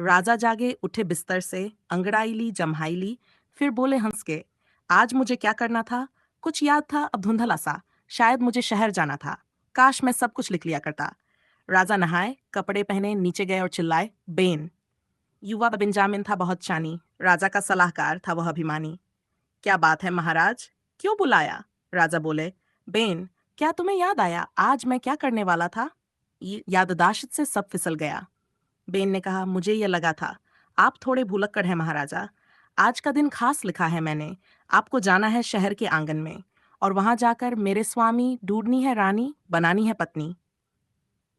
राजा जागे, उठे बिस्तर से, अंगड़ाई ली, जम्हाई ली, फिर बोले हंस के, आज मुझे क्या करना था? कुछ याद था, अब धुंधला सा। शायद मुझे शहर जाना था। काश मैं सब कुछ लिख लिया करता। राजा नहाए, कपड़े पहने, नीचे गए और चिल्लाए, बेन। युवा बेंजामिन था बहुत शानी, राजा का सलाहकार था वह अभिमानी। क्या बात है महाराज, क्यों बुलाया? राजा बोले, बेन, क्या तुम्हें याद आया आज मैं क्या करने वाला था? याददाश्त से सब फिसल गया। बेन ने कहा, मुझे यह लगा था। आप थोड़े भुलक्कड़ हैं महाराजा। आज का दिन खास लिखा है मैंने। आपको जाना है शहर के आंगन में, और वहां जाकर मेरे स्वामी ढूंढनी है रानी, बनानी है पत्नी।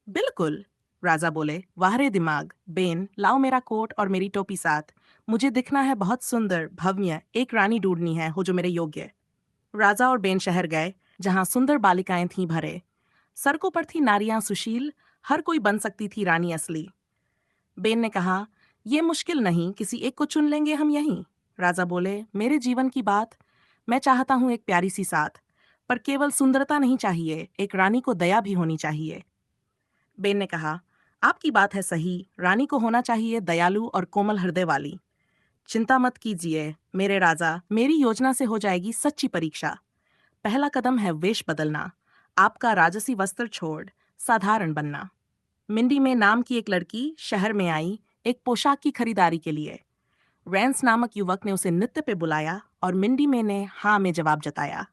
बिल्कुल, राजा बोले, वाहरे दिमाग। बेन, लाओ मेरा कोट और मेरी टोपी साथ। मुझे दिखना है बहुत सुंदर, भव्य, एक रानी ढूंढनी है हो जो मेरे योग्य। राजा और बेन शहर गए, जहां सुंदर बालिकाएं थीं भरे। सड़कों पर थी नारियां सुशील, हर कोई बन सकती थी रानी असली। बेन ने कहा, यह मुश्किल नहीं, किसी एक को चुन लेंगे हम यहीं। राजा बोले, मेरे जीवन की बात, मैं चाहता हूं एक प्यारी सी साथ, पर केवल सुंदरता नहीं चाहिए, एक रानी को दया भी होनी चाहिए। बेन ने कहा, आपकी बात है सही, रानी को होना चाहिए दयालु और कोमल हृदय वाली। चिंता मत कीजिए मेरे राजा, मेरी योजना से हो जाएगी सच्ची परीक्षा। पहला कदम है वेश बदलना, आपका राजसी वस्त्र छोड़ साधारण बनना। मिंडी में नाम की एक लड़की शहर में आई, एक पोशाक की खरीदारी के लिए। रैंस नामक युवक ने उसे नृत्य पे बुलाया और मिंडी में ने हाँ में जवाब जताया।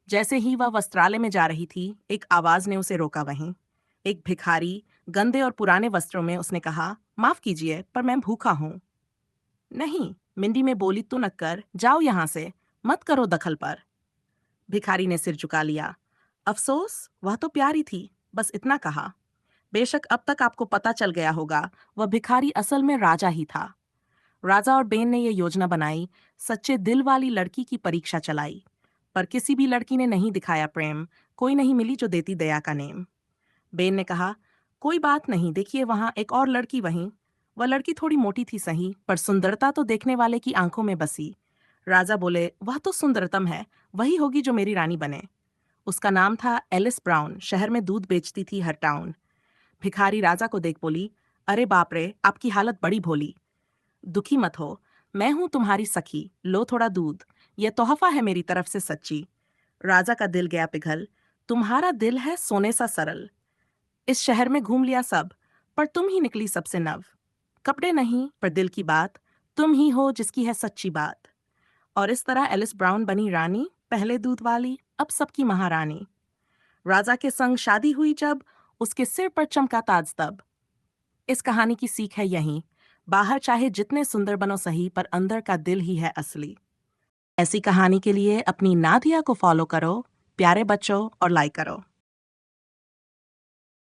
जैसे ही वह वस्त्रालय में जा रही थी, एक आवाज ने उसे रोका वहीं। एक भिखारी, गंदे और पुराने वस्त्रों में, उसने कहा, माफ कीजिए पर मैं भूखा हूँ। नहीं, मिंडी में बोली, तो न कर, जाओ यहाँ से, मत करो दखल पर। भिखारी ने सिर झुका लिया। अफसोस, वह तो प्यारी थी, बस इतना कहा। बेशक अब तक आपको पता चल गया होगा, वह भिखारी असल में राजा ही था। राजा और बेन ने यह योजना बनाई, सच्चे दिल वाली लड़की की परीक्षा चलाई। पर किसी भी लड़की ने नहीं दिखाया प्रेम, कोई नहीं मिली जो देती दया का नेम। बेन ने कहा, कोई बात नहीं, देखिए वहां एक और लड़की वहीं। वह लड़की थोड़ी मोटी थी सही, पर सुंदरता तो देखने वाले की आंखों में बसी। राजा बोले, वह तो सुंदरतम है, वही होगी जो मेरी रानी बने। उसका नाम था एलिस ब्राउन, शहर में दूध बेचती थी हर टाउन। भिखारी राजा को देख बोली, अरे बाप रे, आपकी हालत बड़ी भोली। दुखी मत हो, मैं हूं तुम्हारी सखी, लो थोड़ा दूध, यह तोहफा है मेरी तरफ से सच्ची। राजा का दिल गया पिघल, तुम्हारा दिल है सोने सा सरल। इस शहर में घूम लिया सब, पर तुम ही निकली सबसे नव। कपड़े नहीं पर दिल की बात, तुम ही हो जिसकी है सच्ची बात। और इस तरह एलिस ब्राउन बनी रानी, पहले दूध वाली, अब सबकी महारानी। राजा के संग शादी हुई जब, उसके सिर पर चमका ताज तब। इस कहानी की सीख है यही, बाहर चाहे जितने सुंदर बनो सही, पर अंदर का दिल ही है असली। ऐसी कहानी के लिए अपनी नादिया को फॉलो करो, प्यारे बच्चों, और लाइक करो।